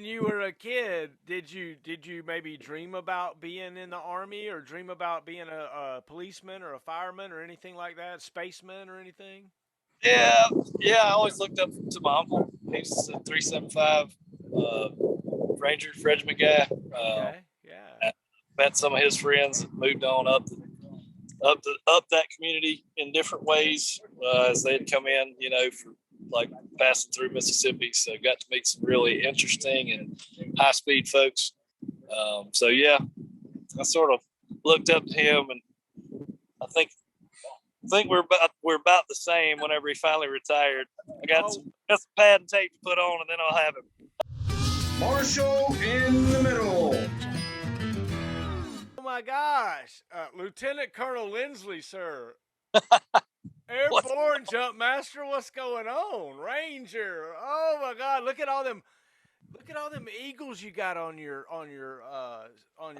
you were a kid, did you maybe dream about being in the Army or dream about being a policeman or a fireman or anything like that, spaceman or anything? Yeah, yeah. I always looked up to my uncle. He's a 375 Ranger regiment guy. Okay, yeah. I met some of his friends that moved on up that community in different ways as they'd come in, for like passing through Mississippi. So got to meet some really interesting and high speed folks. So yeah, I sort of looked up to him, and I think we're about the same. Whenever he finally retired, I got Oh, some pad and tape to put on, and then I'll have him. Marshall in the middle. oh my gosh, Lieutenant Colonel Lindsley, sir. What? Airborne jump master, what's going on? Ranger. Oh my God, look at all them. Look at all them eagles you got on your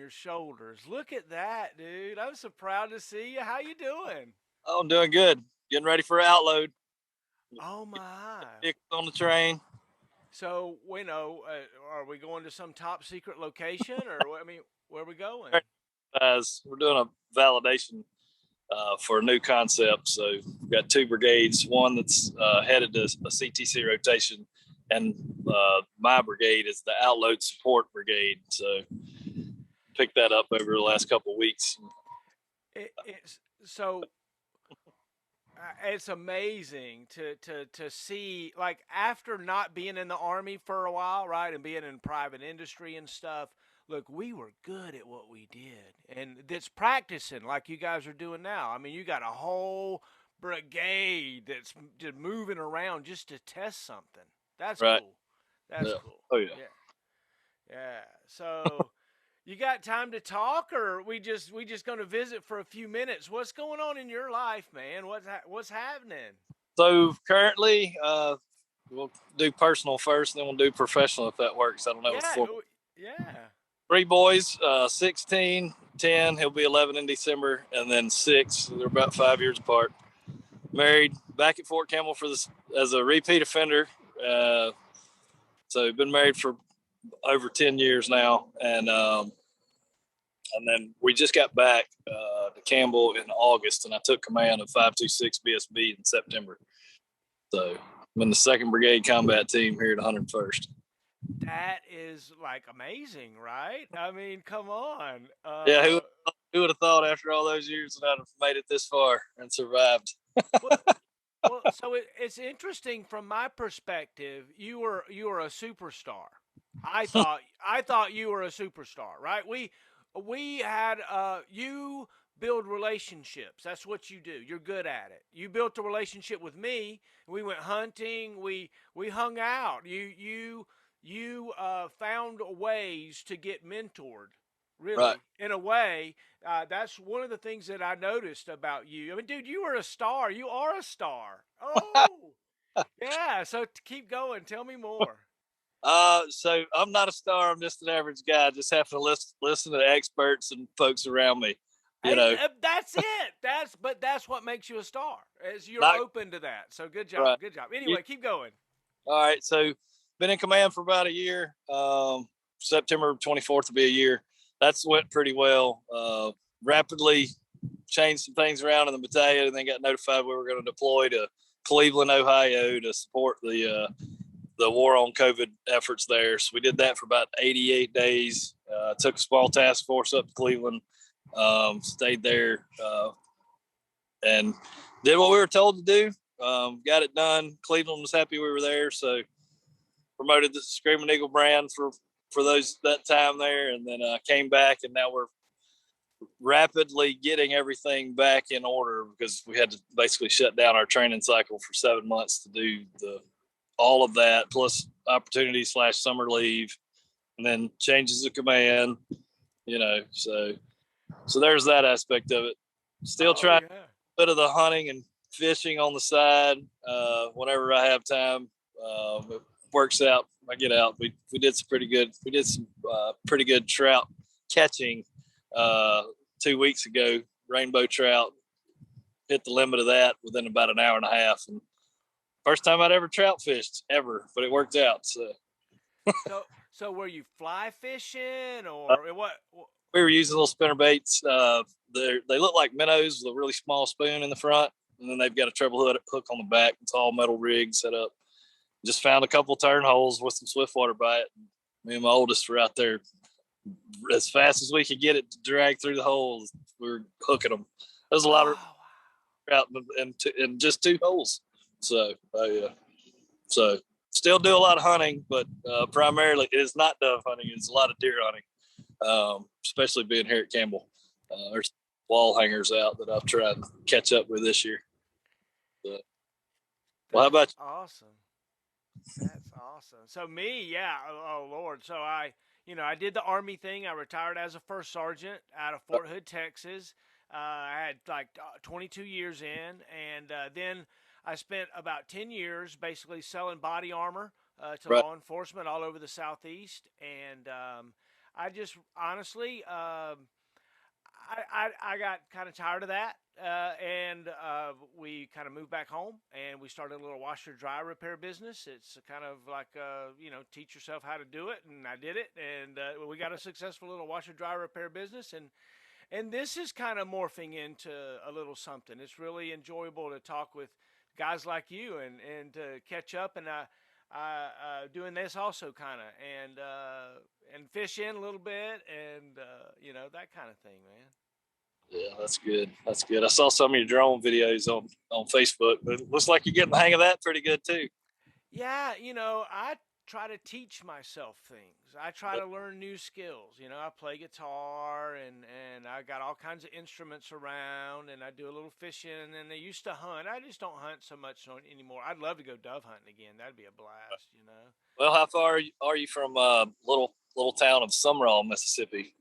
shoulders. Look at that, dude. I'm so proud to see you. How you doing? Oh, I'm doing good. Getting ready for outload. Oh my. On the train. So we know. Are we going to some top secret location, or I mean, where are we going? As we're doing a validation for a new concept. So we've got two brigades, one that's headed to a CTC rotation, and my brigade is the outload support brigade. So picked that up over the last couple of weeks. It's so. It's amazing to see, like, after not being in the Army for a while, right, and being in private industry and stuff. Look, we were good at what we did, and it's practicing like you guys are doing now. I mean, you got a whole brigade that's just moving around just to test something. That's Right. cool. That's Yeah. cool. Oh yeah. Yeah, yeah. So, you got time to talk, or we just gonna visit for a few minutes? What's going on in your life, man? What's happening? So currently, we'll do personal first, then we'll do professional if that works. I don't know. Yeah, yeah. Three boys, 16, 10. He'll be 11 in December, and then six. So they're about 5 years apart. Married back at Fort Campbell as a repeat offender. So been married for over 10 years now, and then we just got back to Campbell in August, and I took command of 526 BSB in September. So I'm in the 2nd Brigade Combat Team here at 101st. That is like amazing, right? I mean, come on. Yeah, who would have thought after all those years that I'd have made it this far and survived? Well, so it's interesting from my perspective. You were a superstar. I thought you were a superstar, right? We had you build relationships. That's what you do. You're good at it. You built a relationship with me. We went hunting. We hung out. You found ways to get mentored. Right. Really, in a way, that's one of the things that I noticed about you. I mean, dude, you were a star. You are a star. Oh, yeah. So keep going. Tell me more. So I'm not a star. I'm just an average guy. Just have to listen to experts and folks around me. You Hey, know, that's it. That's what makes you a star. Is you're not open to that. So good job. right. Good job. Anyway, keep going. All right. So been in command for about a year. September 24th will be a year. That's went pretty well. Rapidly changed some things around in the battalion, and then got notified we were going to deploy to Cleveland, Ohio, to support the war on COVID efforts there. So we did that for about 88 days. Took a small task force up to Cleveland, stayed there, and did what we were told to do. Got it done. Cleveland was happy we were there, so promoted the Screaming Eagle brand for that time there, and then came back, and now we're rapidly getting everything back in order because we had to basically shut down our training cycle for 7 months to do all of that, plus opportunity / summer leave, and then changes of command, so there's that aspect of it. Still trying a bit of the hunting and fishing on the side whenever I have time. It works out. I get out. We did some pretty good trout catching 2 weeks ago. Rainbow trout, hit the limit of that within about an hour and a half, and first time I'd ever trout fished ever, but it worked out. So So were you fly fishing Uh, or what? we were using little spinner baits. They look like minnows with a really small spoon in the front, and then they've got a treble hook on the back. It's all metal rig set up. Just found a couple of turn holes with some swiftwater bite. Me and my oldest were out there as fast as we could get it to drag through the holes. We were hooking them. There's a lot of Oh, out in just 2 holes. So, yeah. So, still do a lot of hunting, but primarily it is not dove hunting. It's a lot of deer hunting, especially being here at Campbell. There's wall hangers out that I've tried to catch up with this year. But, well, how about you? awesome. That's awesome. So me, yeah. Oh Lord. So I did the Army thing. I retired as a first sergeant out of Fort Hood, Texas. I had like 22 years in, and then I spent about 10 years basically selling body armor to Right. law enforcement all over the Southeast. And I just honestly, I got kind of tired of that, and we kind of moved back home, and we started a little washer dryer repair business. It's kind of like teach yourself how to do it, and I did it, and we got a successful little washer dryer repair business, and this is kind of morphing into a little something. It's really enjoyable to talk with guys like you and to catch up, and doing this also kind of and fish in a little bit, and that kind of thing, man. Yeah, that's good. That's good. I saw some of your drone videos on Facebook. It looks like you're getting the hang of that pretty good too. Yeah, I try to teach myself things. I try to learn new skills. I play guitar and I got all kinds of instruments around, and I do a little fishing, and I used to hunt. I just don't hunt so much anymore. I'd love to go dove hunting again. That'd be a blast. Well, how far are you from little town of Summerall, Mississippi?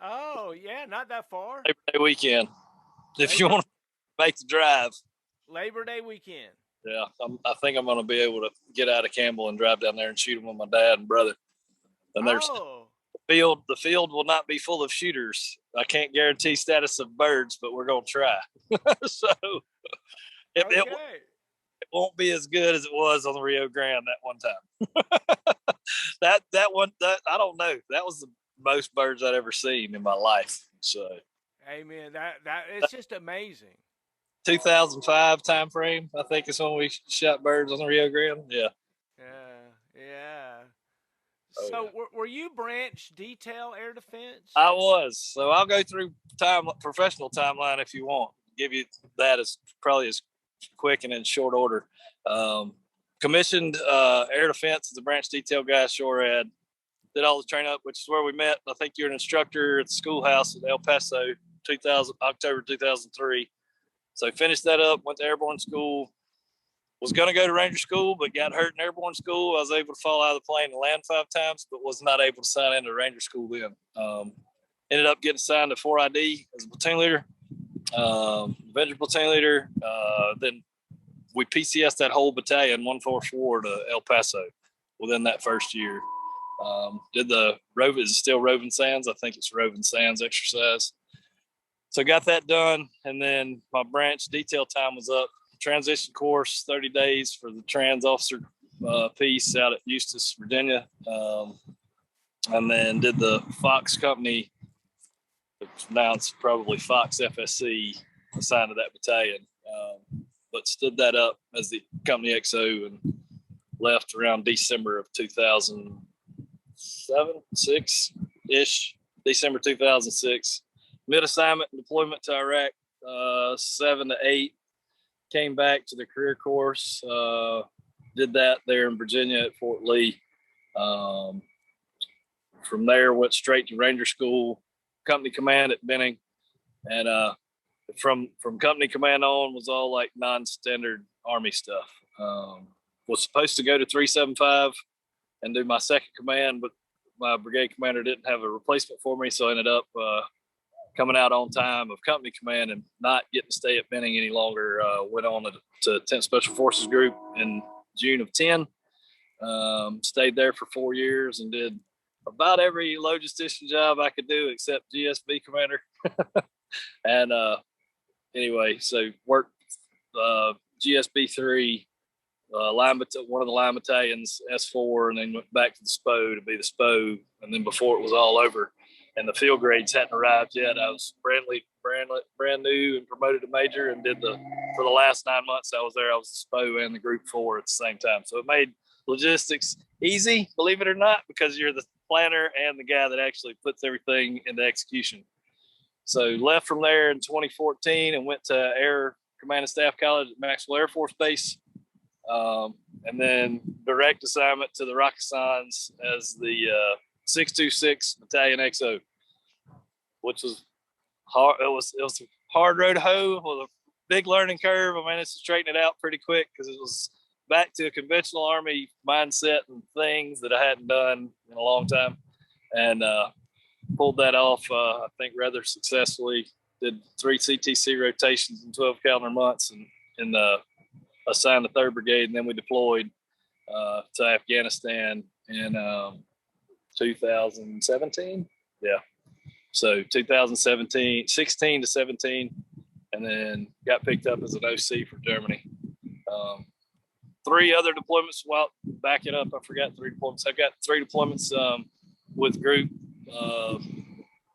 Oh, yeah, not that far. Labor Day weekend. If you Labor want to make the drive, Labor Day weekend. yeah, I think I'm going to be able to get out of Campbell and drive down there and shoot them with my dad and brother. And there's Oh, the field will not be full of shooters. I can't guarantee status of birds, but we're going to try. So it okay. won't be as good as it was on the Rio Grande that one time. that one, I don't know. That was the most birds I'd ever seen in my life. So Amen. That it's just amazing. 2005 time frame, I think is when we shot birds on the Rio Grande. Yeah. Yeah. Oh, So yeah. were you branch detail air defense? I was. So I'll go through professional timeline if you want. Give you that as probably as quick and in short order. Commissioned air defense as a branch detail guy, SHORAD. Did all the training up, which is where we met. I think you're an instructor at the schoolhouse at El Paso, October 2003. So finished that up, went to airborne school. Was going to go to Ranger school, but got hurt in airborne school. I was able to fall out of the plane and land 5 times, but was not able to sign into Ranger school then. Ended up getting assigned to 4ID as a platoon leader, Avenger platoon leader. Then we PCS'd that whole battalion, 144, to El Paso within that first year. Did the is it still Roving Sands? I think it's Roving Sands exercise. So got that done, and then my branch detail time was up. Transition course, 30 days for the trans officer piece out at Eustis, Virginia. And then did the Fox company, now it's probably Fox FSC, assigned to that battalion. But stood that up as the company XO and left around December of 2007, 6-ish, December 2006. Mid assignment and deployment to Iraq, 7 to 8. Came back to the career course, did that there in Virginia at Fort Lee. From there, went straight to Ranger School, company command at Benning. And from company command on was all like non-standard Army stuff. Was supposed to go to 375 and do my second command, but my brigade commander didn't have a replacement for me, so I ended up coming out on time of company command and not getting to stay at Benning any longer. Went on to 10th Special Forces Group in June of 10. Stayed there for 4 years and did about every logistician job I could do except GSB commander. And anyway, so worked GSB 3 one of the line battalions, S4, and then went back to the SPO to be the SPO. And then before it was all over and the field grades hadn't arrived yet, I was brand new and promoted to major, and for the last 9 months I was there, I was the SPO and the Group 4 at the same time. So it made logistics easy, believe it or not, because you're the planner and the guy that actually puts everything into execution. So left from there in 2014 and went to Air Command and Staff College at Maxwell Air Force Base. And then direct assignment to the Rakkasans as the 626 Battalion XO, which was hard. It was a hard road to hoe with a big learning curve. I managed to straighten it out pretty quick because it was back to a conventional Army mindset and things that I hadn't done in a long time, and pulled that off, I think, rather successfully. Did 3 CTC rotations in 12 calendar months, and assigned the 3rd Brigade, and then we deployed to Afghanistan in 2017. Yeah. So 2017, 16 to 17, and then got picked up as an OC for Germany. 3 other deployments. Well, back it up, I forgot 3 deployments. I've got 3 deployments with Group,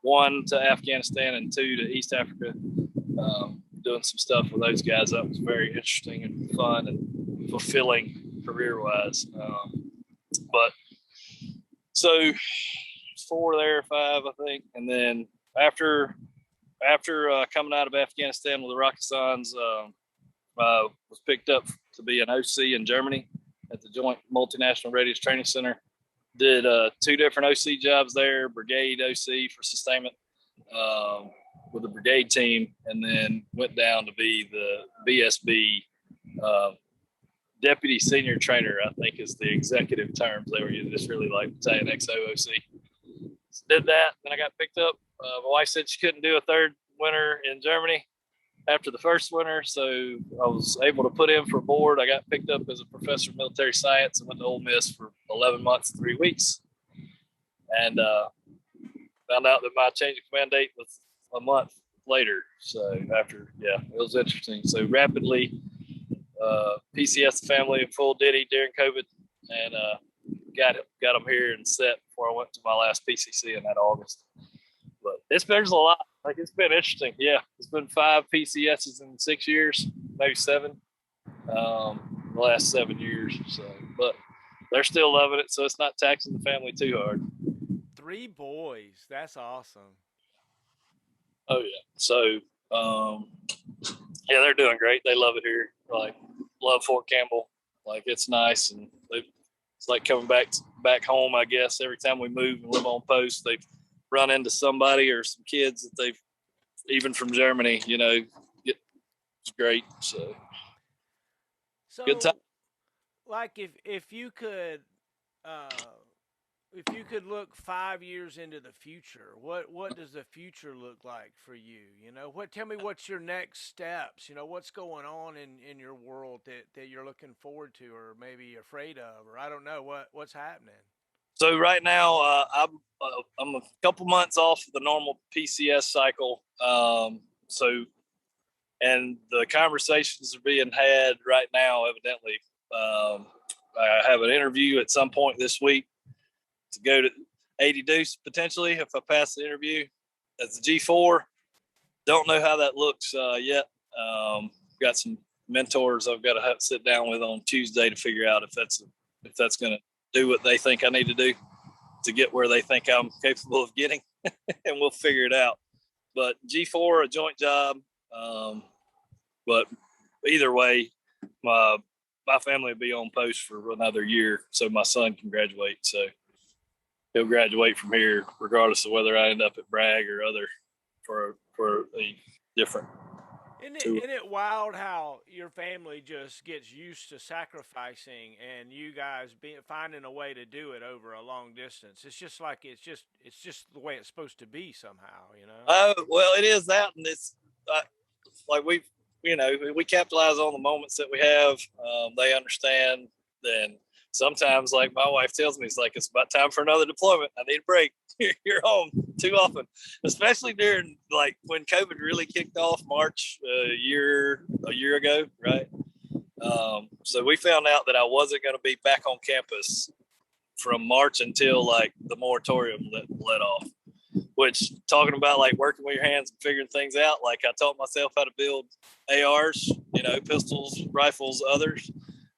1 to Afghanistan and 2 to East Africa. Doing some stuff with those guys. That was very interesting and fun and fulfilling career-wise. But so 4 there, 5, I think. And then after coming out of Afghanistan with the Rakkasans, was picked up to be an OC in Germany at the Joint Multinational Readiness Training Center. Did 2 different OC jobs there, brigade OC for sustainment with the brigade team, and then went down to be the BSB deputy senior trainer, I think is the executive terms they were using. Just really like Battalion XOOC. Did that, then I got picked up. My wife said she couldn't do a 3rd winter in Germany after the 1st winter, so I was able to put in for a board. I got picked up as a professor of military science and went to Ole Miss for 11 months and 3 weeks, and found out that my change of command date was a month later. So after, it was interesting. So rapidly PCS the family in full ditty during COVID, and got them here and set before I went to my last PCC in that August. But there's a lot. Like, it's been interesting. Yeah, it's been 5 PCSs in 6 years, maybe 7. The last 7 years. So, but they're still loving it, so it's not taxing the family too hard. 3 boys. That's awesome. Oh yeah. So they're doing great. They love it here. Like, love Fort Campbell. Like, it's nice, and it's like coming back home, I guess. Every time we move and live on post, they've run into somebody or some kids that they've, even from Germany, it's great. So good time. Like, if you could look 5 years into the future, what does the future look like for you? Tell me what's your next steps? What's going on in your world that you're looking forward to, or maybe afraid of, or I don't know what's happening. So right now, I'm a couple months off the normal PCS cycle. And the conversations are being had right now, evidently. I have an interview at some point this week to go to 80 Deuce potentially if I pass the interview as the G4. Don't know how that looks yet. Got some mentors I've got to have to sit down with on Tuesday to figure out if that's going to do what they think I need to do to get where they think I'm capable of getting, and we'll figure it out. But G4, a joint job. But either way, my family will be on post for another year, so my son can graduate. So he'll graduate from here, regardless of whether I end up at Bragg or other for a different. Isn't it wild how your family just gets used to sacrificing, and you guys finding a way to do it over a long distance? It's just like it's just the way it's supposed to be somehow, Oh, well, it is that, and it's like we capitalize on the moments that we have. They understand. Then sometimes, like my wife tells me, it's about time for another deployment. I need a break. You're home too often, especially during when COVID really kicked off March a year ago, right? So we found out that I wasn't going to be back on campus from March until like the moratorium let off, which talking about like working with your hands and figuring things out. Like I taught myself how to build ARs, pistols, rifles, others.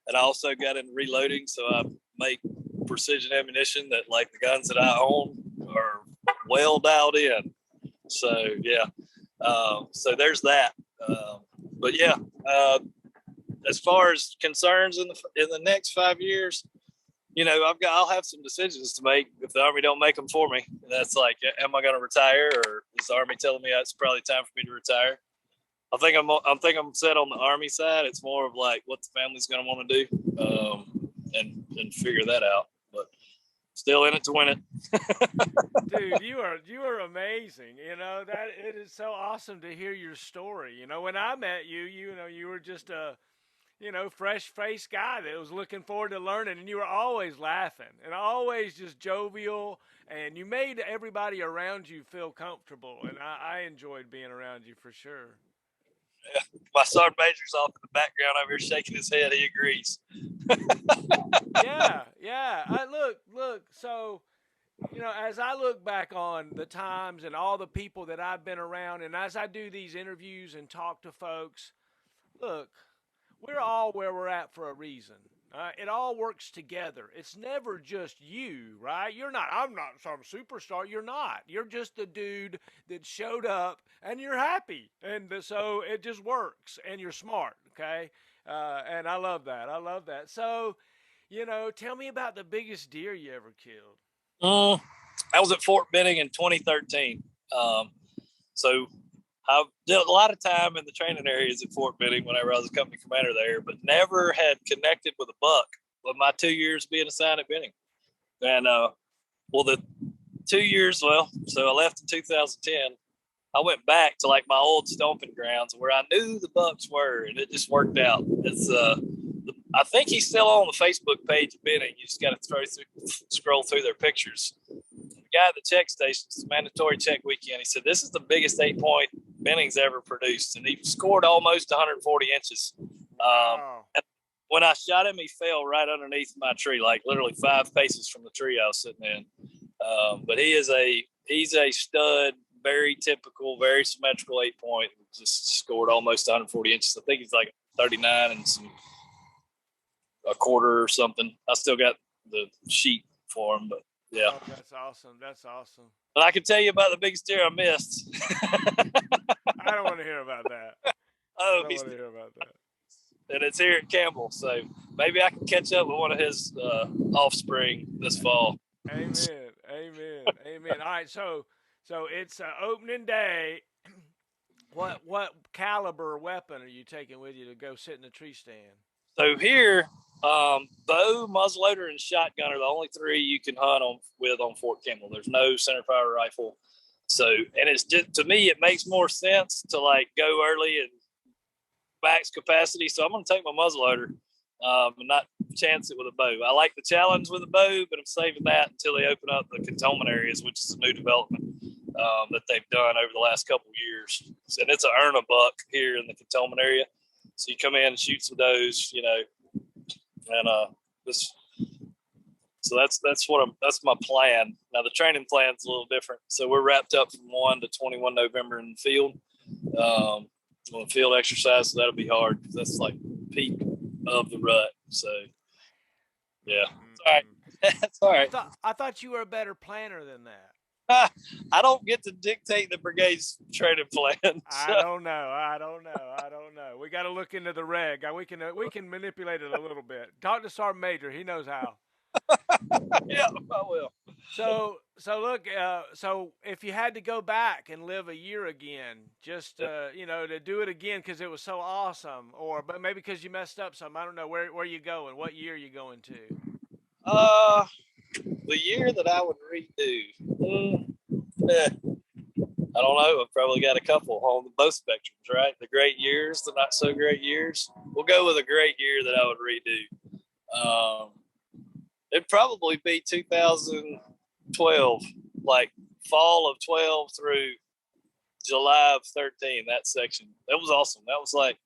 And I also got into reloading. So I make precision ammunition that like the guns that I own are well dialed in. So, yeah. So there's that. But yeah, as far as concerns in the next 5 years, I'll have some decisions to make if the Army don't make them for me. And that's like, am I going to retire, or is the Army telling me it's probably time for me to retire? I think I'm set on the Army side. It's more of like what the family's going to want to do, and figure that out. But still in it to win it. Dude, you are amazing. That it is so awesome to hear your story. When I met you, you were just a fresh-faced guy that was looking forward to learning, and you were always laughing and always just jovial, and you made everybody around you feel comfortable, and I enjoyed being around you for sure. Yeah. My sergeant major's off in the background over here shaking his head. He agrees. Yeah. Look. So, as I look back on the times and all the people that I've been around, and as I do these interviews and talk to folks, look, we're all where we're at for a reason. It all works together. It's never just you, right? I'm not some superstar. You're not. You're just the dude that showed up and you're happy. And so it just works, and you're smart, okay? And I love that. So, tell me about the biggest deer you ever killed. I was at Fort Benning in 2013. So I did a lot of time in the training areas at Fort Benning whenever I was a company commander there, but never had connected with a buck with my 2 years being assigned at Benning. And, the 2 years, so I left in 2010. I went back to like my old stomping grounds where I knew the bucks were, and it just worked out. It's, I think he's still on the Facebook page of Benning. You just got to scroll through their pictures. The guy at the check station, it's a mandatory check weekend. He said, "This is the biggest 8-point Benning's ever produced." And he scored almost 140 inches. Wow. And when I shot him, he fell right underneath my tree, like literally 5 paces from the tree I was sitting in. But he's a stud, very typical, very symmetrical 8-point. Just scored almost 140 inches. I think he's like 39 and a quarter or something. I still got the sheet for him, but yeah. Oh, that's awesome. But I can tell you about the biggest deer I missed. I don't want to hear about that. Oh, I don't want to hear about that. And it's here at Campbell, so maybe I can catch up with one of his offspring this fall. Amen. All right, so it's opening day. What caliber weapon are you taking with you to go sit in the tree stand? So here, bow, muzzleloader, and shotgun are the only 3 you can hunt on Fort Campbell. There's no centerfire rifle. So, and it's just, to me, it makes more sense to like go early and max capacity. So I'm going to take my muzzleloader and not chance it with a bow. I like the challenge with a bow, but I'm saving that until they open up the cantonment areas, which is a new development that they've done over the last couple of years. And it's an earn a buck here in the cantonment area. So you come in and shoot some does, and so that's my plan. Now the training plan's a little different. So we're wrapped up from 1 to 21 November in the field. On the field exercise, so that'll be hard because that's like peak of the rut. So yeah, it's all right. That's all right. I thought you were a better planner than that. I don't get to dictate the brigade's training plan. So. I don't know. We got to look into the reg. We can manipulate it a little bit. Talk to Sergeant Major. He knows how. Yeah, I will. So look. So if you had to go back and live a year again, just to do it again because it was so awesome, but maybe because you messed up some. I don't know where you going. What year are you going to? The year that I would redo. I don't know. I've probably got a couple on both spectrums, right? The great years, the not so great years. We'll go with a great year that I would redo. It'd probably be 2012, like fall of 12 through July of 13, that section. That was awesome. That was like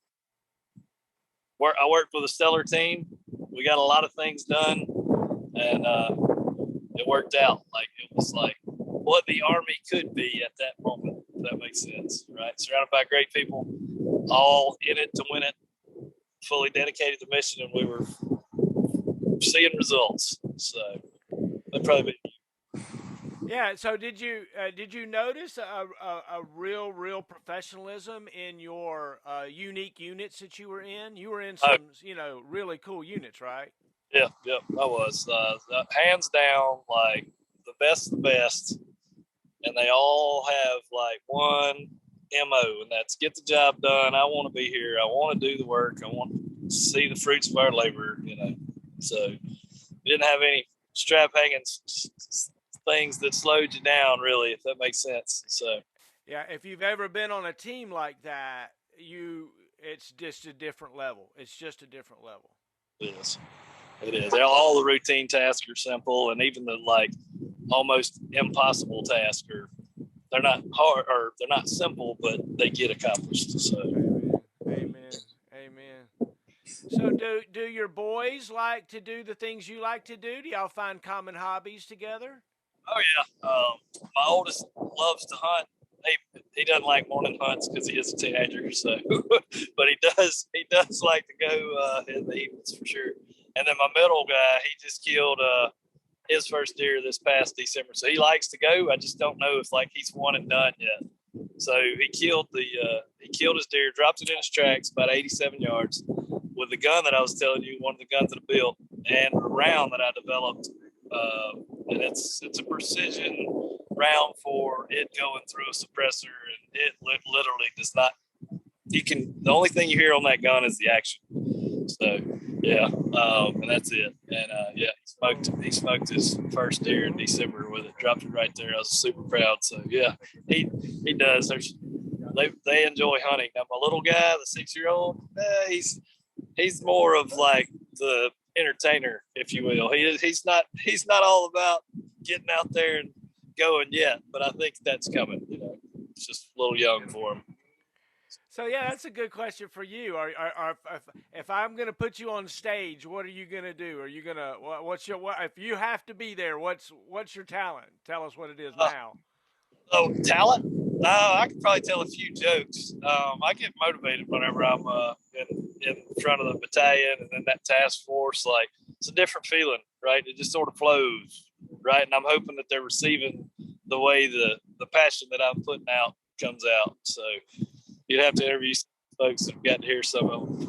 I worked with a stellar team. We got a lot of things done, and it worked out. Like it was like what the Army could be at that moment. If that makes sense, right? Surrounded by great people, all in it to win it, fully dedicated to the mission, and we were seeing results. So that'd probably be. Yeah. So did you notice a real professionalism in your unique units that you were in? You were in some really cool units, right? Yeah, I was hands down like the best of the best, and they all have like one MO, and that's get the job done. I want to be here. I want to do the work. I want to see the fruits of our labor. So we didn't have any strap hanging things that slowed you down, really, if that makes sense. So yeah, if you've ever been on a team like that, it's just a different level. It's just a different level. it is. It is. All the routine tasks are simple, and even the like almost impossible tasks they're not hard or they're not simple, but they get accomplished. So Amen. So do your boys like to do the things you like to do? Do y'all find common hobbies together? Oh yeah. My oldest loves to hunt. He doesn't like morning hunts because he is a teenager. So, but he does like to go in the evenings for sure. And then my middle guy, he just killed his first deer this past December. So he likes to go. I just don't know if like he's one and done yet. So he killed his deer, dropped it in his tracks about 87 yards with the gun that I was telling you, one of the guns that I built, and a round that I developed. And it's a precision round for it going through a suppressor, and it literally does not. The only thing you hear on that gun is the action. So yeah, and that's it. And yeah, he smoked his first deer in December with it, dropped it right there. I was super proud. So yeah, he does. They enjoy hunting. Now my little guy, the 6-year-old, he's more of like the entertainer, if you will. He's not all about getting out there and going yet, but I think that's coming. It's just a little young for him. So yeah, that's a good question for you. If I'm going to put you on stage, what are you going to do? Are you going to if you have to be there? What's your talent? Tell us what it is now. Oh, talent? I could probably tell a few jokes. I get motivated whenever I'm in front of the battalion and then that task force. Like it's a different feeling, right? It just sort of flows, right? And I'm hoping that they're receiving the way the passion that I'm putting out comes out. So you'd have to interview some folks that have got to hear some of them.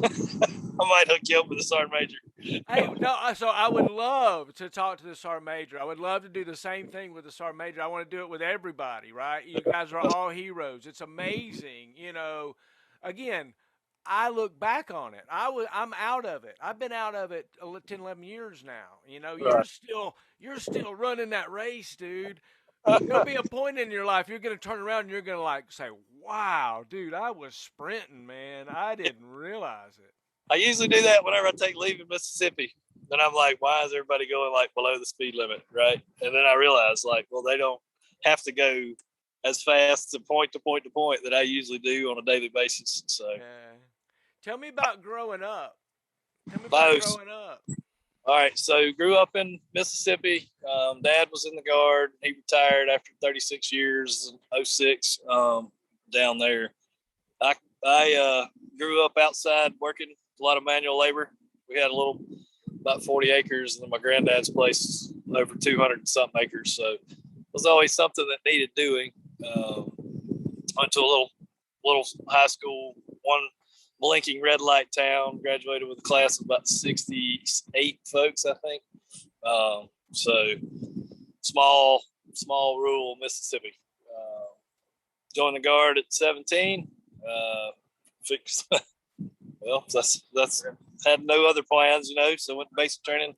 I might hook you up with the sergeant major. Hey, no, so I would love to talk to the sergeant major. I would love to do the same thing with the sergeant major. I want to do it with everybody, right? You guys are all heroes. It's amazing, Again, I look back on it. I'm out of it. I've been out of it 10, 11 years now. You're still running that race, dude. There'll be a point in your life you're going to turn around and you're going to like say, "Wow, dude, I was sprinting, man. I didn't realize it." I usually do that whenever I take leave in Mississippi. Then I'm like, why is everybody going like below the speed limit, right? And then I realize like, well, they don't have to go as fast to point that I usually do on a daily basis. So, tell me about growing up. All right, so grew up in Mississippi. Dad was in the Guard. He retired after 36 years in 06 down there. I grew up outside working a lot of manual labor. We had about 40 acres, and then my granddad's place over 200 and something acres. So it was always something that needed doing. Went to a little high school, one blinking red light town, graduated with a class of about 68 folks, I think. So small rural Mississippi. Joined the Guard at 17. Well, that's had no other plans, so went to basic training,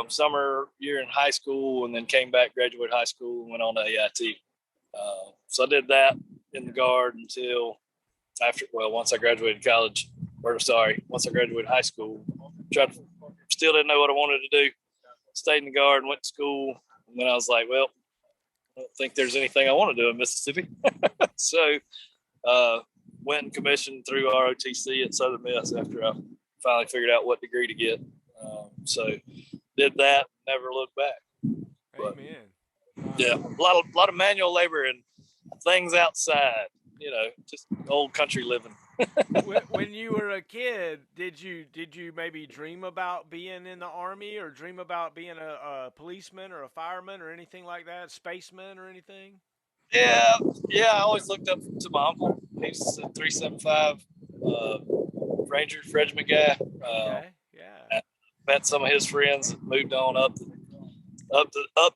summer year in high school, and then came back, graduated high school, and went on to AIT. So I did that in the Guard until once I graduated college, once I graduated high school, still didn't know what I wanted to do. Stayed in the Guard and went to school. And then I was like, well, I don't think there's anything I want to do in Mississippi. So, went and commissioned through ROTC at Southern Miss after I finally figured out what degree to get. So did that, never looked back. But, Amen. yeah, a lot of manual labor and things outside, just old country living. When you were a kid, did you maybe dream about being in the Army, or dream about being a policeman or a fireman or anything like that, spaceman or anything? Yeah, I always looked up to my uncle. He's a 375 regiment guy. Okay, yeah. Met some of his friends that moved on up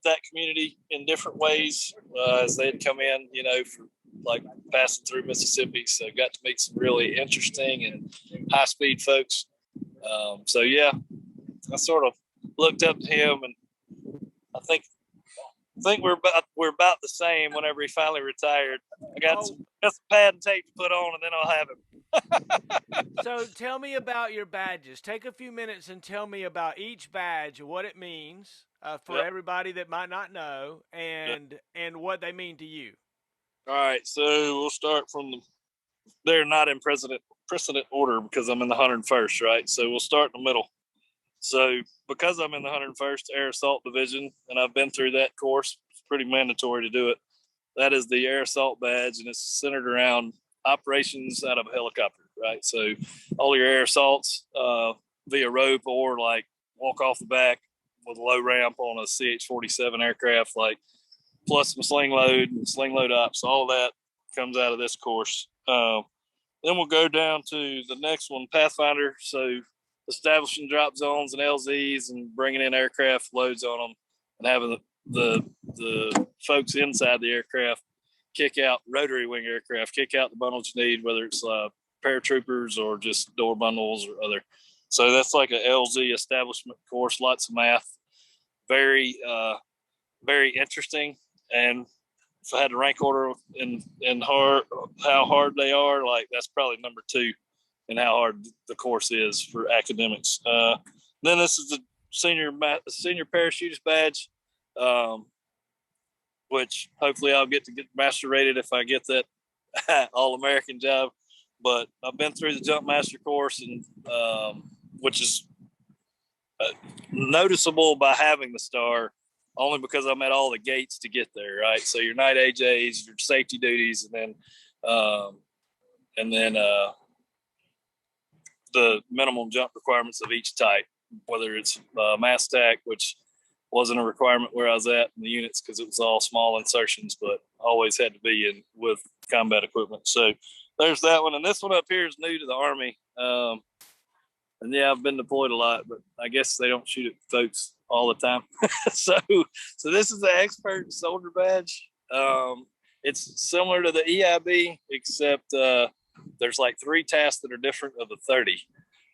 that community in different ways as they'd come in, for like passing through Mississippi. So got to meet some really interesting and high speed folks. So yeah, I sort of looked up to him, and I think we're about the same whenever he finally retired. I got some pad and tape to put on, and then I'll have him. So tell me about your badges. Take a few minutes and tell me about each badge, what it means for everybody that might not know, and what they mean to you. All right, so we'll start from they're not in precedent order because I'm in the 101st, right? So we'll start in the middle. So because I'm in the 101st Air Assault Division, and I've been through that course, it's pretty mandatory to do it. That is the Air Assault badge, and it's centered around operations out of a helicopter, right? So all your air assaults via rope, or like walk off the back with a low ramp on a CH-47 aircraft, like plus some sling load ops, all that comes out of this course. Then we'll go down to the next one, Pathfinder. So establishing drop zones and LZs and bringing in aircraft loads on them, and having the folks inside the aircraft kick out rotary wing aircraft, kick out the bundles you need, whether it's paratroopers or just door bundles or other. So that's like a LZ establishment course, lots of math, very, very interesting. And if I had to rank order in how hard they are, like that's probably number 2 in how hard the course is for academics. Then this is the senior parachutist badge, which hopefully I'll get master rated if I get that all-American job. But I've been through the jump master course, and which is noticeable by having the star, only because I'm at all the gates to get there, right? So your night AJs, your safety duties, and then the minimum jump requirements of each type, whether it's mass stack, which wasn't a requirement where I was at in the units because it was all small insertions, but always had to be in with combat equipment. So there's that one. And this one up here is new to the Army. And yeah, I've been deployed a lot, but I guess they don't shoot at folks all the time. So this is the expert soldier badge. It's similar to the EIB, except there's like 3 tasks that are different of the 30.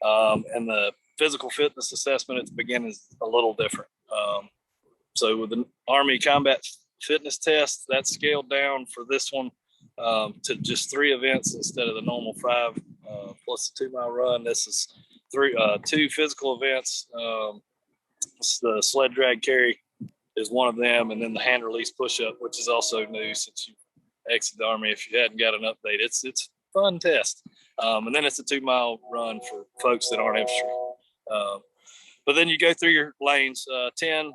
And the physical fitness assessment at the beginning is a little different. So with the Army combat fitness test, that's scaled down for this one to just 3 events instead of the normal 5 plus a 2-mile run. This is 2 physical events. The sled drag carry is one of them, and then the hand release push-up, which is also new since you exited the Army. If you hadn't got an update, it's a fun test. And then it's a 2-mile run for folks that aren't infantry. But then you go through your lanes, 10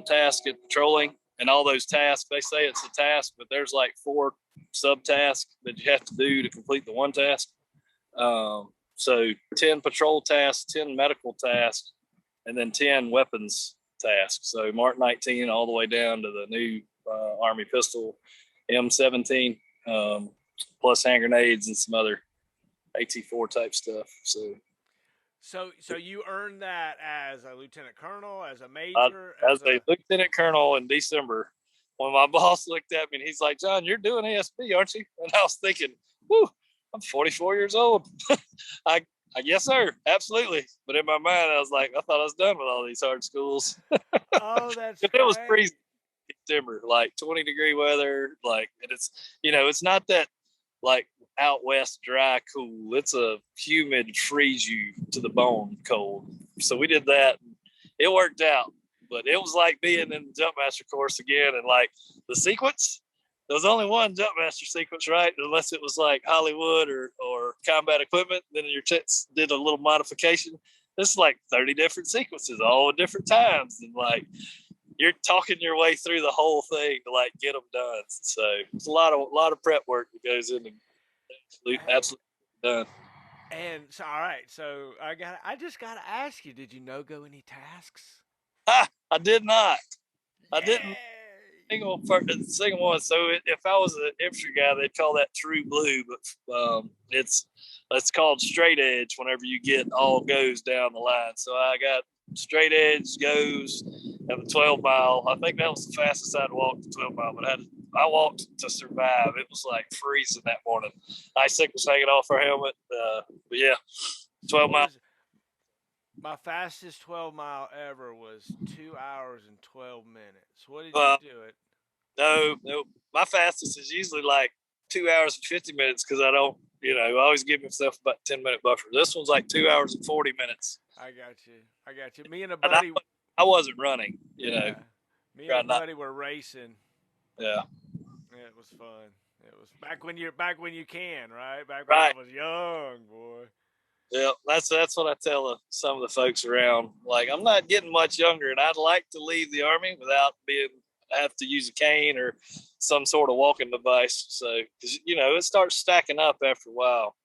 tasks at patrolling, and all those tasks, they say it's a task, but there's like 4 subtasks that you have to do to complete the one task. So 10 patrol tasks, 10 medical tasks, and then 10 weapons tasks. So Mark 19 all the way down to the new Army pistol M17, plus hand grenades and some other AT4 type stuff. So you earned that as a lieutenant colonel, as a major? As a lieutenant colonel in December, when my boss looked at me and he's like, "John, you're doing ASB, aren't you?" And I was thinking, "Whoo, I'm 44 years old." I yes, sir, absolutely. But in my mind, I was like, I thought I was done with all these hard schools. Oh, that's It was freezing in December, like 20-degree weather. Like, and it's it's not that like out west dry cool. It's a humid, freeze you to the bone cold. So we did that. It worked out, but it was like being in the jump master course again, and like the sequence there was only one jump master sequence, right? Unless it was like Hollywood or combat equipment, then your tits did a little modification. This is like 30 different sequences, all at different times, and like you're talking your way through the whole thing to like get them done. So it's a lot of prep work that goes into absolutely done. And so, all right, so I just got to ask you, did you go any tasks? I did not. I didn't. Yay! Single one. So if I was an infantry guy, they'd call that true blue, but it's called straight edge whenever you get all goes down the line. So I got straight edge goes at the 12 mile. I think that was the fastest I'd walked the 12 mile, but I walked to survive. It was like freezing that morning. Icicles hanging off our helmet. But yeah, 12 miles. My fastest 12-mile ever was 2 hours and 12 minutes. What did you do it? No. My fastest is usually like 2 hours and 50 minutes because I don't, I always give myself about 10-minute buffer. This one's like 2 hours and 40 minutes. I got you. Me and a buddy. I wasn't running, Me and a buddy were racing. Yeah. It was fun. It was back when you can, right? Back when I was young, boy. Yeah, that's what I tell some of the folks around. Like, I'm not getting much younger, and I'd like to leave the Army without have to use a cane or some sort of walking device. So, because it starts stacking up after a while.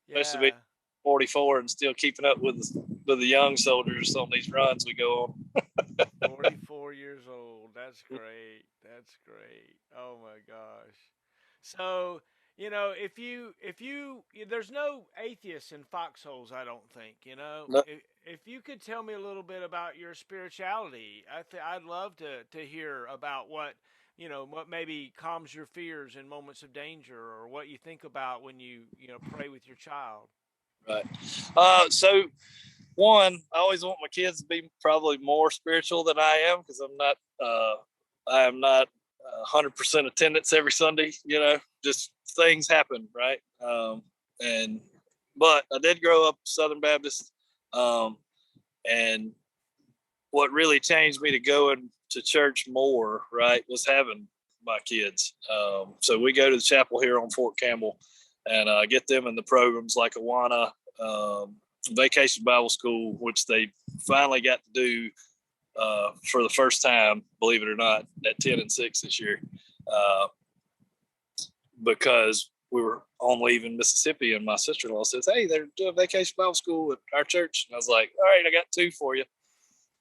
Yeah. Especially being 44 and still keeping up with the young soldiers on these runs we go on. 44 years old. That's great. That's great. Oh my gosh. So, if you there's no atheists in foxholes, I don't think, No. If you could tell me a little bit about your spirituality, I'd love to hear about what maybe calms your fears in moments of danger, or what you think about when you pray with your child. Right. So one, I always want my kids to be probably more spiritual than I am, because I am not 100% attendance every Sunday. Just things happen, right? But I did grow up Southern Baptist, and what really changed me to going to church more, right, was having my kids. So we go to the chapel here on Fort Campbell, and get them in the programs like Awana, Vacation Bible School, which they finally got to do for the first time, believe it or not, at 10 and 6 this year, because we were on leave in Mississippi, and my sister-in-law says, "Hey, they're doing Vacation Bible School at our church." And I was like, "All right, I got 2 for you."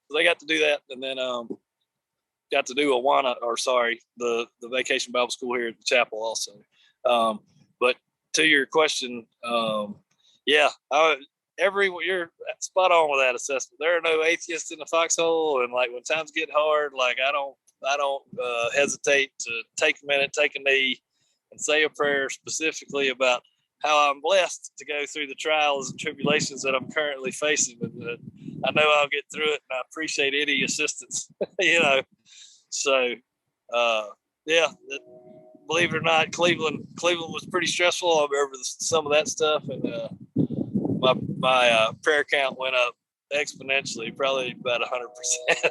So they got to do that, and then got to do the Vacation Bible School here at the chapel also. But to your question, you're spot on with that assessment. There are no atheists in the foxhole, and like when times get hard, like I don't hesitate to take a minute, take a knee, and say a prayer specifically about how I'm blessed to go through the trials and tribulations that I'm currently facing, and I know I'll get through it, and I appreciate any assistance. So believe it or not, Cleveland was pretty stressful over some of that stuff, and my prayer count went up exponentially, probably about 100%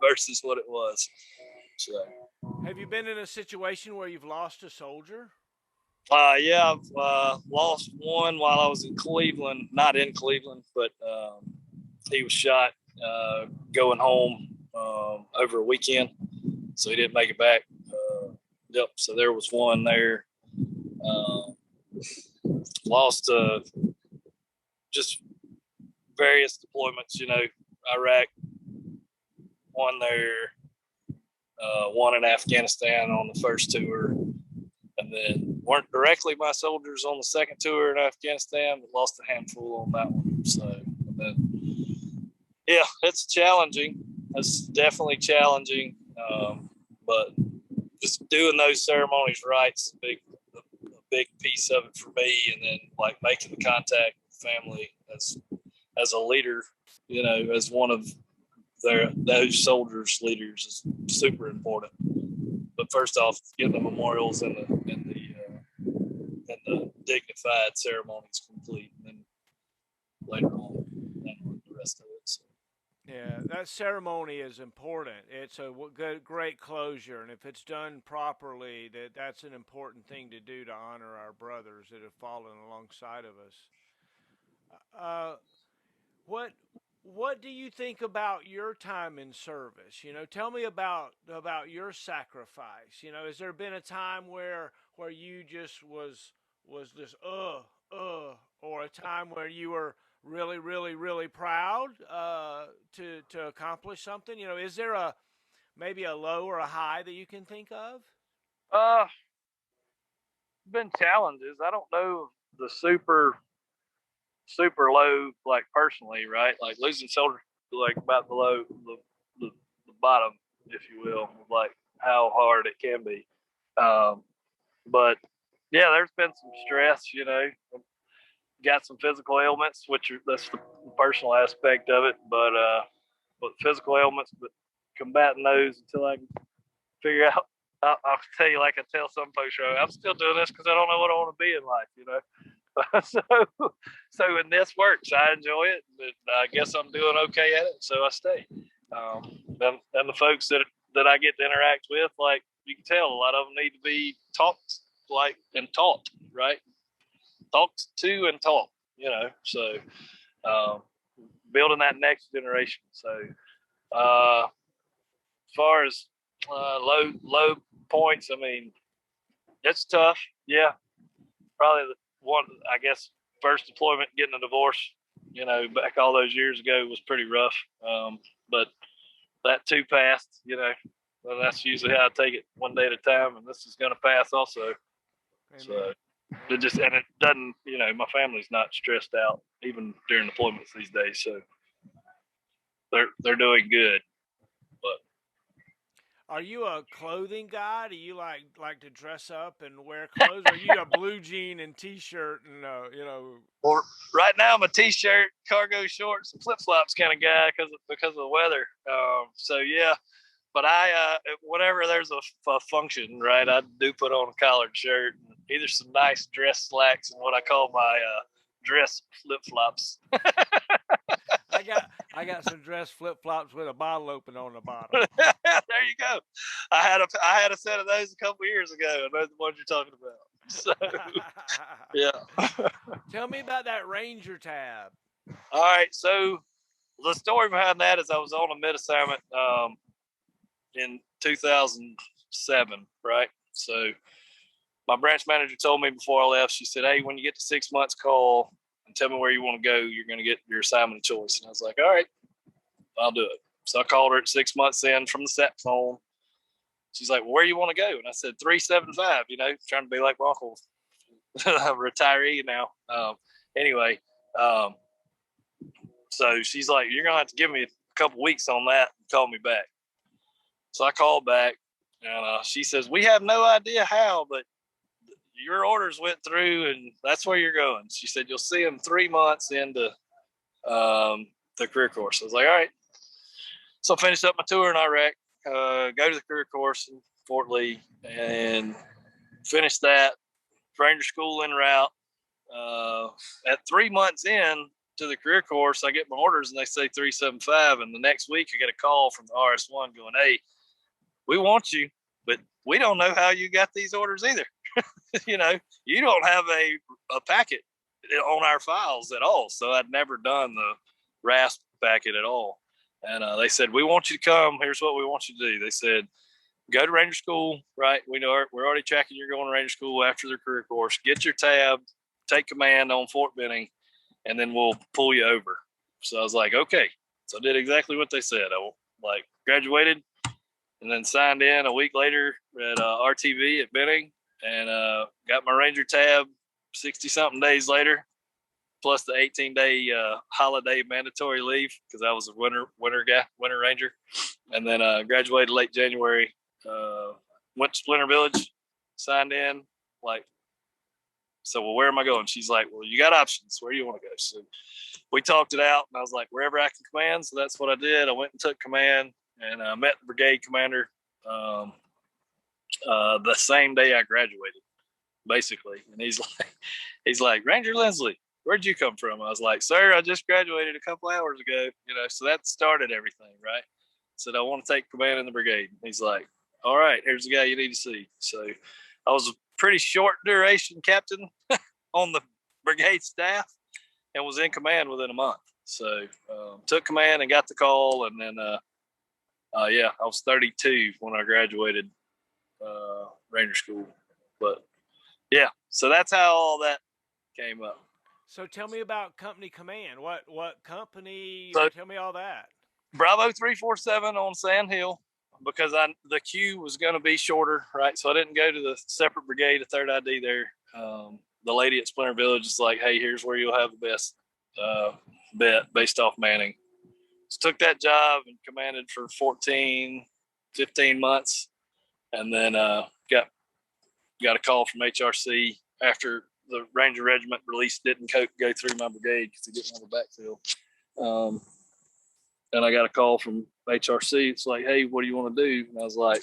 versus what it was. So, have you been in a situation where you've lost a soldier? Yeah, I've lost one while I was in Cleveland, not in Cleveland, but he was shot going home over a weekend, so he didn't make it back. Yep, so there was one there. Lost just various deployments, Iraq, one there, one in Afghanistan on the first tour, and then weren't directly my soldiers on the second tour in Afghanistan, but lost a handful on that one. So, and then, yeah, it's challenging. It's definitely challenging, but just doing those ceremonies right's a big piece of it for me, and then like making the contact with family as a leader, as one of those soldiers' leaders is super important. But first off, getting the memorials and the dignified ceremonies complete, and then later on the rest of it. So. Yeah, that ceremony is important. It's a good, great closure, and if it's done properly, that's an important thing to do to honor our brothers that have fallen alongside of us. Uh, what what do you think about your time in service? Tell me about your sacrifice. Has there been a time where you just was just or a time where you were really really really proud to accomplish something? Is there a maybe a low or a high that you can think of? Uh, been challenges. I don't know the super low, like personally, right? Like losing shoulder, like about the low, the, the bottom, if you will, like how hard it can be. Um, but yeah, there's been some stress, got some physical ailments, that's the personal aspect of it. But physical ailments, but combating those until I can figure out. I'll tell you, like I tell some folks, I'm still doing this because I don't know what I want to be in life, so when this works, I enjoy it. I guess I'm doing okay at it, so I stay. And the folks that I get to interact with, like you can tell, a lot of them need to be talked like and taught, right? Talked to and taught, So um, building that next generation. So as far as low points, I mean, it's tough. Yeah, probably the one. I guess first deployment, getting a divorce, back all those years ago was pretty rough. But that too passed. Well, that's usually how I take it, one day at a time, and this is going to pass also. Amen. So it doesn't. My family's not stressed out even during deployments these days, so they're doing good. But are you a clothing guy? Do you like to dress up and wear clothes? Or are you a blue jean and t-shirt and well, right now I'm a t-shirt, cargo shorts, and flip flops kind of guy because of the weather. So yeah, but I whenever there's a function, right, I do put on a collared shirt, and either some nice dress slacks and what I call my dress flip flops. I got some dress flip flops with a bottle open on the bottom. There you go. I had a set of those a couple years ago. I know the ones you're talking about. So yeah. Tell me about that Ranger tab. All right. So the story behind that is I was on a mid assignment in 2007, right? So my branch manager told me before I left, she said, "Hey, when you get to 6 months, call and tell me where you want to go. You're going to get your assignment of choice." And I was like, "All right, I'll do it." So I called her at 6 months in from the sat phone. She's like, "Well, where you want to go?" And I said, 375, trying to be like my uncle, retiree now. Anyway, so she's like, "You're going to have to give me a couple weeks on that and call me back." So I called back, and she says, "We have no idea how, but your orders went through, and that's where you're going." She said, "You'll see them 3 months into the career course." I was like, "All right." So I finished up my tour in Iraq, go to the career course in Fort Lee, and finish that. Ranger school en route. At 3 months in to the career course, I get my orders, and they say 375. And the next week, I get a call from the RS1 going, "Hey, we want you, but we don't know how you got these orders either." You don't have a packet on our files at all. So I'd never done the RASP packet at all. And they said, "We want you to come. Here's what we want you to do." They said, "Go to Ranger School, right? We're already tracking you're going to Ranger School after the career course. Get your tab, take command on Fort Benning, and then we'll pull you over." So I was like, "Okay." So I did exactly what they said. I graduated and then signed in a week later at RTV at Benning, and got my Ranger tab 60 something days later, plus the 18-day holiday mandatory leave because I was a winter Ranger. And then graduated late January, went to Splinter Village, signed in. Well, where am I going? She's like, "Well, you got options. Where do you want to go?" So we talked it out, and I was like, wherever I can command. So that's what I did. I went and took command, and met the brigade commander the same day I graduated, basically. And he's like, "Ranger Lindsley, where'd you come from? I was like, sir, I just graduated a couple hours ago, so that started everything, right? Said, I want to take command in the brigade. He's like, all right, here's the guy you need to see. So I was a pretty short duration captain on the brigade staff and was in command within a month. So took command and got the call. And then, I was 32 when I graduated Ranger School. But yeah, so that's how all that came up. So tell me about company command. What company? So, tell me all that. Bravo 347 on Sand Hill, because the queue was going to be shorter, right? So I didn't go to the separate brigade, a third ID there. The lady at Splinter Village is like, hey, here's where you'll have the best bet based off Manning. So took that job and commanded for 15 months. And then got a call from HRC after the Ranger Regiment release didn't go through my brigade because they didn't have a backfill. And I got a call from HRC. It's like, hey, what do you want to do? And I was like,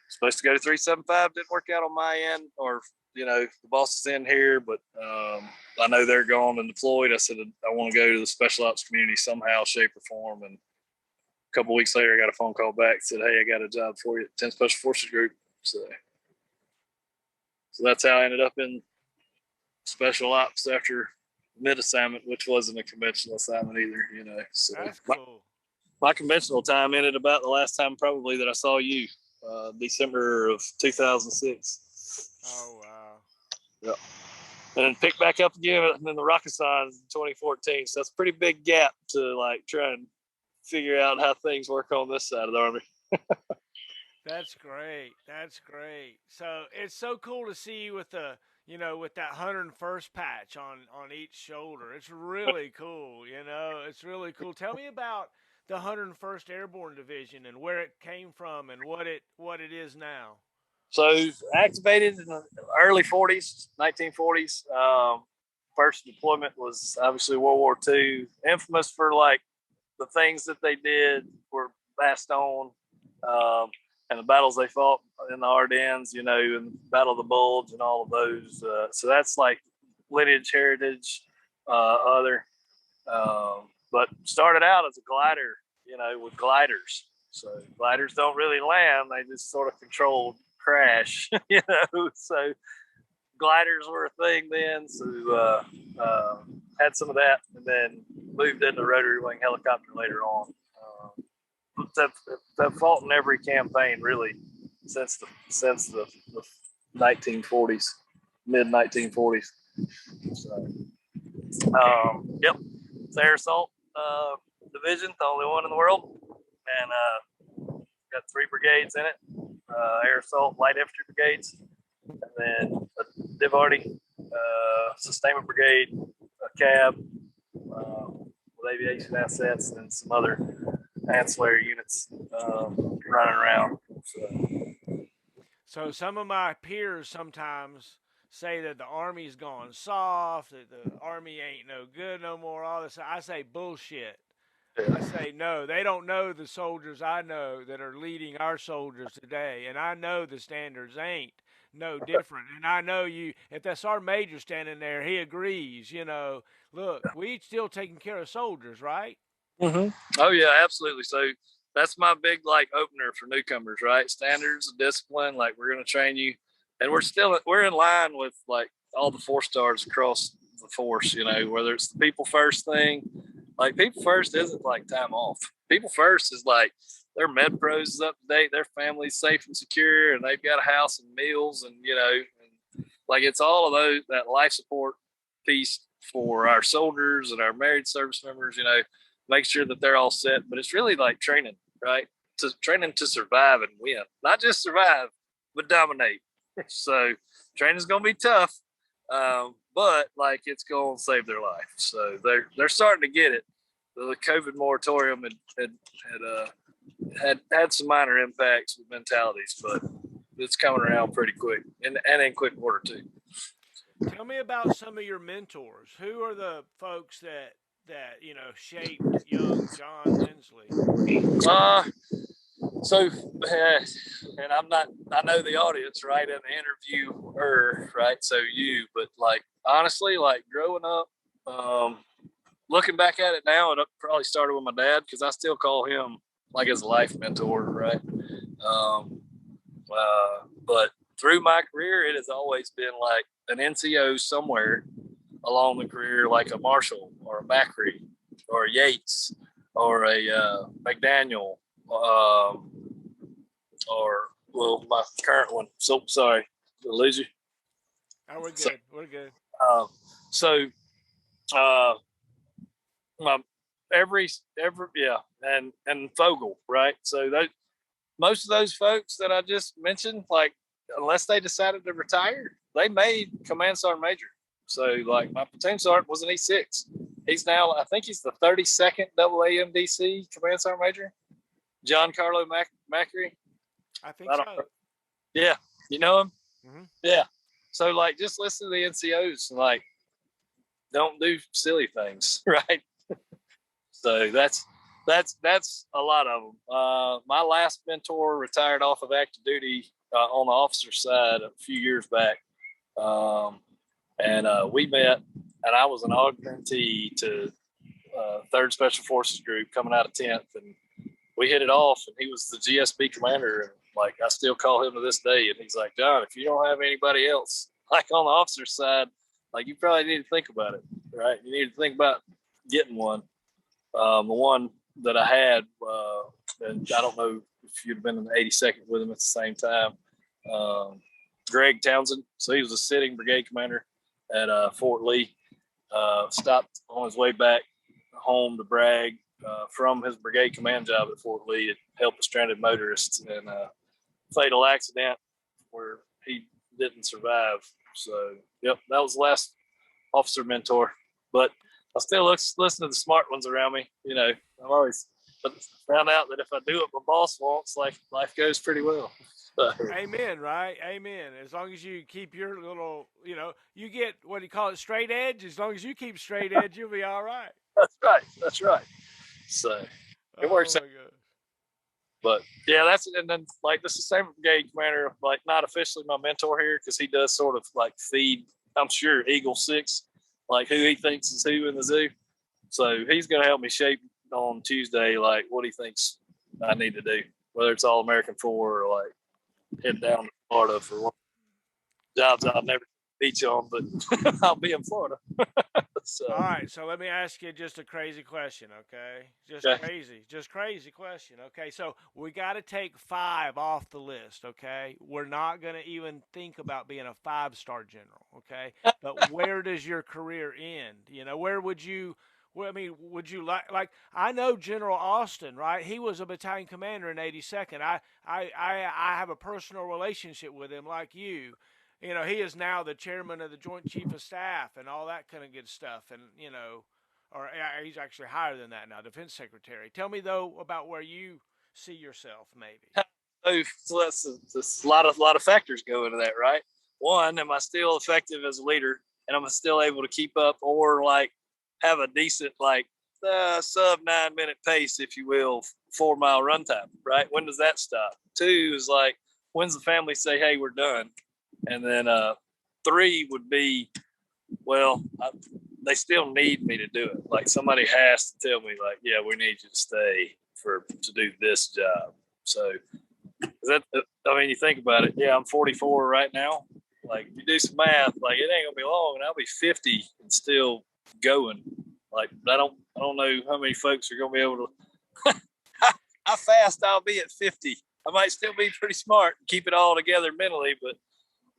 supposed to go to 375. Didn't work out on my end, or, the boss is in here, but I know they're gone and deployed. I said, I want to go to the special ops community somehow, shape, or form. And a couple of weeks later, I got a phone call back. Said, hey, I got a job for you at 10 Special Forces Group. So that's how I ended up in special ops after mid assignment, which wasn't a conventional assignment either, So That's cool. My conventional time ended about the last time probably that I saw you, December of 2006. Oh, wow. Yep. And then picked back up again in the Rockasans in 2014. So that's a pretty big gap to try and figure out how things work on this side of the Army. That's great. That's great. So it's so cool to see you with the, with that 101st patch on each shoulder. It's really cool. It's really cool. Tell me about the 101st Airborne Division and where it came from and what it is now. So activated in the early 40s, 1940s. First deployment was obviously World War II, infamous for the things that they did were Bastogne, and the battles they fought in the Ardennes, and Battle of the Bulge and all of those. So that's lineage, heritage, other. But started out as a glider, with gliders. So gliders don't really land; they just sort of control crash, So gliders were a thing then. So had some of that, and then moved into rotary wing helicopter later on. That fought in every campaign really since the 1940s, mid 1940s. So, yep, it's Air Assault Division, the only one in the world, and got 3 brigades in it: Air Assault, Light Infantry brigades, and then a Div Arty, Sustainment Brigade, a cab with aviation assets, and some other ancillary units running around. So some of my peers sometimes say that the Army's gone soft, that the Army ain't no good no more, all this. I say bullshit. I say no, they don't know the soldiers I know that are leading our soldiers today, and I know the standards ain't no different. And I know if that's our major standing there, he agrees. Look, we still taking care of soldiers, right? Mm-hmm. Oh yeah, absolutely. So that's my big opener for newcomers, right? Standards of discipline, we're going to train you, and we're in line with all the 4-stars across the force. Whether it's the people first thing, people first isn't time off. People first is their med pros is up to date, their family's safe and secure, and they've got a house and meals, and it's all of those, that life support piece for our soldiers and our married service members. Make sure that they're all set. But it's really training, right? Training to survive and win, not just survive, but dominate. So training's going to be tough, but it's going to save their life. So they're starting to get it. The COVID moratorium had some minor impacts with mentalities, but it's coming around pretty quick and in quick order too. Tell me about some of your mentors. Who are the folks that shaped young Jon Lindsley? And I know the audience, right, and the interviewer, right? So but honestly, growing up, Looking back at it now, it probably started with my dad because I still call him like his life mentor, right? But through my career, it has always been like an NCO somewhere along the career, like a Marshall or a Macri or a Yates or a McDaniel, or well, my current one. So sorry, did I lose you? Oh, we're good. So, we're good. So, my every yeah, and Fogel, right? So that most of those folks that I just mentioned, like unless they decided to retire, they made command sergeant major. So like my platoon sergeant was an E6. He's now, I think he's the 32nd AAMDC command sergeant major. John Carlo Macri. I think so. Yeah, you know him. Mm-hmm. Yeah. So like, just listen to the NCOs and like, don't do silly things, right? So that's a lot of them. My last mentor retired off of active duty on the officer side a few years back, and we met, and I was an augmentee to 3rd Special Forces Group coming out of 10th, and we hit it off. And he was the GSB commander, and like I still call him to this day. And he's like, John, if you don't have anybody else like on the officer side, like you probably need to think about it, right? You need to think about getting one. The one that I had, and I don't know if you'd have been in the 82nd with him at the same time, Greg Townsend. So he was a sitting brigade commander at Fort Lee. Stopped on his way back home to brag from his brigade command job at Fort Lee to help a stranded motorist in a fatal accident where he didn't survive. So, yep, that was the last officer mentor. But I still listen to the smart ones around me. You know, I've always found out that if I do what my boss wants, like life goes pretty well. So. Amen, right? Amen. As long as you keep your little, you get, what do you call it, straight edge? As long as you keep straight edge, you'll be all right. That's right. That's right. So it works out. But yeah, and then like this is the same brigade commander, like not officially my mentor here because he does sort of like feed, I'm sure, Eagle 6, like who he thinks is who in the zoo. So he's going to help me shape on Tuesday, like what he thinks I need to do, whether it's All American 4 or like head down to Florida for one jobs I'll never beat you on, but I'll be in Florida. So. All right, so let me ask you just a crazy question, okay? Just crazy question, okay? So we got to take 5 off the list, okay? We're not going to even think about being a 5-star general, okay? But where does your career end? You know, where would you? Well, I mean, would you like? I know General Austin, right? He was a battalion commander in 82nd. I have a personal relationship with him, like you. You know, he is now the chairman of the Joint Chief of Staff and all that kind of good stuff. And, or he's actually higher than that now, Defense Secretary. Tell me, though, about where you see yourself, maybe. So that's a lot of factors go into that, right? One, am I still effective as a leader? And am I still able to keep up or, like, have a decent, like, sub 9-minute pace, if you will, 4-mile runtime, right? When does that stop? 2 is, like, when's the family say, hey, we're done? And then 3 would be, well, they still need me to do it. Like somebody has to tell me, like, yeah, we need you to stay to do this job. So you think about it. Yeah, I'm 44 right now. Like, if you do some math, like it ain't gonna be long, and I'll be 50 and still going. Like, I don't know how many folks are gonna be able to. How fast I'll be at 50. I might still be pretty smart and keep it all together mentally, but.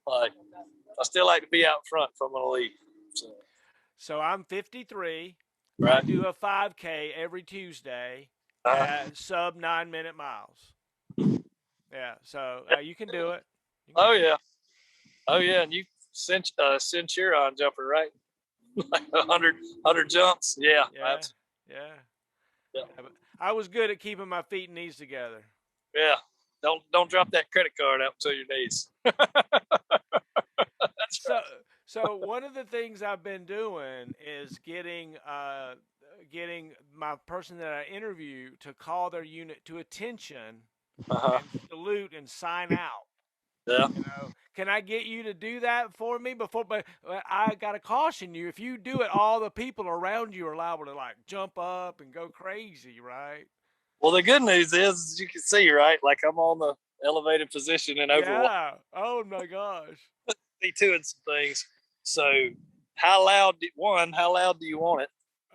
Like, I still like to be out front if I'm going to lead. So I'm 53. Right. I do a 5K every Tuesday at sub 9-minute miles. Yeah, so you can do it. Yeah. And you Centurion jumper, right? Like 100 jumps. Yeah. Yeah. I was good at keeping my feet and knees together. Yeah. Don't drop that credit card out until your knees. So one of the things I've been doing is getting my person that I interview to call their unit to attention and salute and sign out. Yeah. Can I get you to do that for me before? But I got to caution you. If you do it, all the people around you are liable to like jump up and go crazy, right? Well, the good news is you can see, right? Like I'm on the elevated position in Overwatch. Yeah. Oh my gosh. Doing some things. So, how loud? How loud do you want it?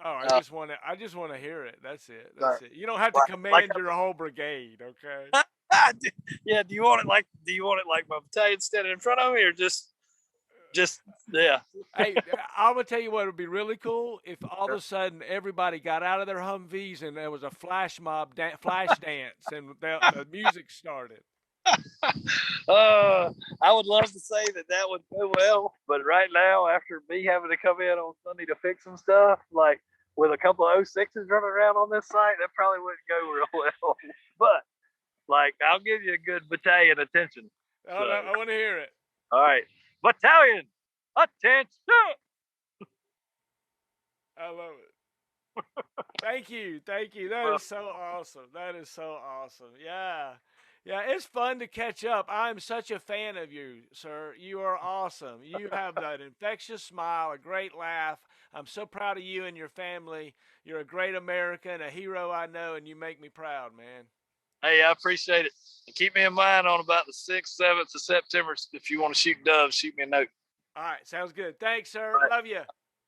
Oh, I just want to hear it. That's it. That's it. You don't have to command your whole brigade, okay? Yeah. Do you want it like? Do you want it like my battalion standing in front of me, or just yeah? Hey, I'm gonna tell you what would be really cool if all of a sudden everybody got out of their Humvees and there was a flash mob, flash dance, and the music started. I would love to say that would go well, but right now, after me having to come in on Sunday to fix some stuff, like with a couple of 06s running around on this site, that probably wouldn't go real well. But like, I'll give you a good battalion attention. Oh, no, I want to hear it. All right, battalion attention. I love it. Thank you. That is so awesome. That is so awesome. Yeah. Yeah, it's fun to catch up. I'm such a fan of you, sir. You are awesome. You have that infectious smile, a great laugh. I'm so proud of you and your family. You're a great American, a hero I know, and you make me proud, man. Hey, I appreciate it. And keep me in mind on about the 6th, 7th of September. If you want to shoot doves, shoot me a note. All right, sounds good. Thanks, sir. Right. Love you.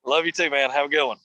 Love you too, man. Have a good one.